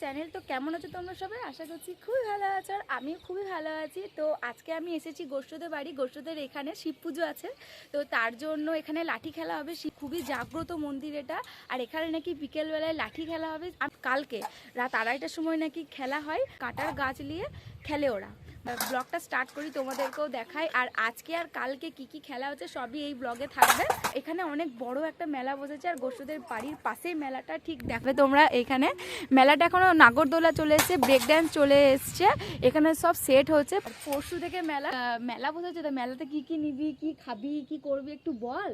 Channel. তো কেমন আছো তোমরা সবাই? আশা করছি খুবই ভালো আছো, আর আমিও খুবই ভালো আছি। তো আজকে আমি এসেছি গোষ্ঠদের বাড়ি। গোষ্ঠদের এখানে শিব পুজো আছে, তো তার জন্য এখানে লাঠি খেলা হবে। খুবই জাগ্রত মন্দির এটা, আর এখানে নাকি বিকেলবেলায় লাঠি খেলা হবে। কালকে রাত 2:30টার সময় নাকি খেলা হয়, কাটার গাছ নিয়ে খেলে ওরা। ব্লগটা স্টার্ট করি, তোমাদেরকেও দেখাই। আর আজকে আর কালকে কি কি খেলা হচ্ছে সবই এই ব্লগে থাকবে। এখানে অনেক বড় একটা মেলা বসেছে, আর গোষ্ঠদের বাড়ির পাশেই মেলাটা ঠিক দেখবে তোমরা। এখানে মেলাটা এখনো নাগরদোলা চলে এসছে, ব্রেক ডান্স চলে এসছে, এখানে সব সেট হচ্ছে। পরশু থেকে মেলা বসেছে। তো মেলাতে কি কি নিবি, কি খাবি, কি করবি একটু বল।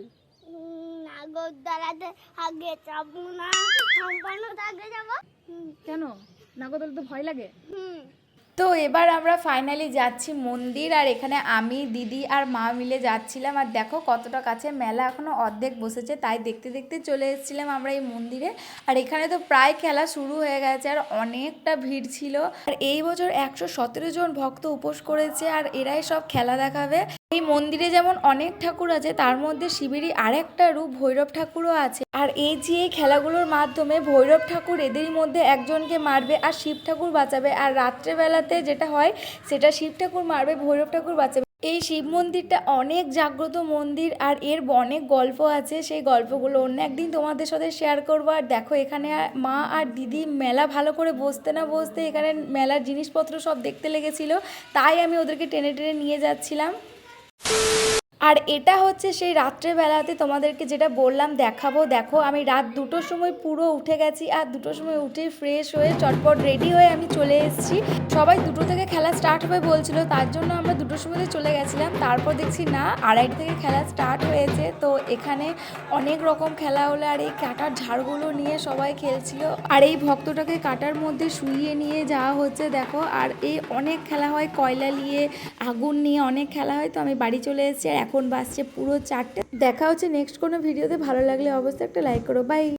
নাগরদোলাতে আগে যাবো না, সম্পানোতে আগে যাবো। কেন? নাগরদোলা তো ভয় লাগে। তো এবার আমরা ফাইনালি যাচ্ছি মন্দির, আর এখানে আমি, দিদি আর মা মিলে যাচ্ছিলাম। আর দেখো কতটা কাছে, মেলা এখনও অর্ধেক বসেছে, তাই দেখতে দেখতে চলে এসেছিলাম আমরা এই মন্দিরে। আর এখানে তো প্রায় খেলা শুরু হয়ে গেছে, আর অনেকটা ভিড় ছিল। আর এই বছর 117 জন ভক্ত উপোস করেছে, আর এরাই সব খেলা দেখাবে। এই মন্দিরে যেমন অনেক ঠাকুর আছে, তার মধ্যে শিবেরই আরেকটা রূপ ভৈরব ঠাকুরও আছে। আর এই যে এই খেলাগুলোর মাধ্যমে ভৈরব ঠাকুর এদের মধ্যে একজনকে মারবে, আর শিব ঠাকুর বাঁচাবে। আর রাত্রেবেলাতে যেটা হয়, সেটা শিব ঠাকুর মারবে, ভৈরব ঠাকুর বাঁচাবে। এই শিব মন্দিরটা অনেক জাগ্রত মন্দির, আর এর অনেক গল্প আছে। সেই গল্পগুলো অন্য একদিন তোমাদের সাথে শেয়ার করবো। আর দেখো এখানে মা আর দিদি মেলা ভালো করে বসতে না বসতে এখানে মেলার জিনিসপত্র সব দেখতে লেগেছিল, তাই আমি ওদেরকে টেনে টেনে নিয়ে যাচ্ছিলাম। আর এটা হচ্ছে সেই রাত্রেবেলাতে তোমাদেরকে যেটা বললাম দেখাবো। দেখো আমি রাত 2টোর সময় পুরো উঠে গেছি, আর 2টোর সময় উঠে ফ্রেশ হয়ে চটপট রেডি হয়ে আমি চলে এসেছি। সবাই 2টো থেকে খেলা স্টার্ট হবে বলছিল, তার জন্য আমরা 2টোর সময় চলে গেছিলাম। তারপর দেখছি না, 2:30 থেকে খেলা স্টার্ট হয়েছে। তো এখানে অনেক রকম খেলা হলো, আর এই কাটার ঝাড়গুলো নিয়ে সবাই খেলছিল, আর এই ভক্তটাকে কাটার মধ্যে শুইয়ে নিয়ে যাওয়া হচ্ছে দেখো। আর এই অনেক খেলা হয়, কয়লা নিয়ে, আগুন নিয়ে অনেক খেলা হয়। তো আমি বাড়ি চলে এসেছি, আর এখন বাজছে পুরো 4টে। দেখা হচ্ছে নেক্সট কোনো ভিডিওতে। ভালো লাগলে অবশ্যই একটা লাইক করো। বাই।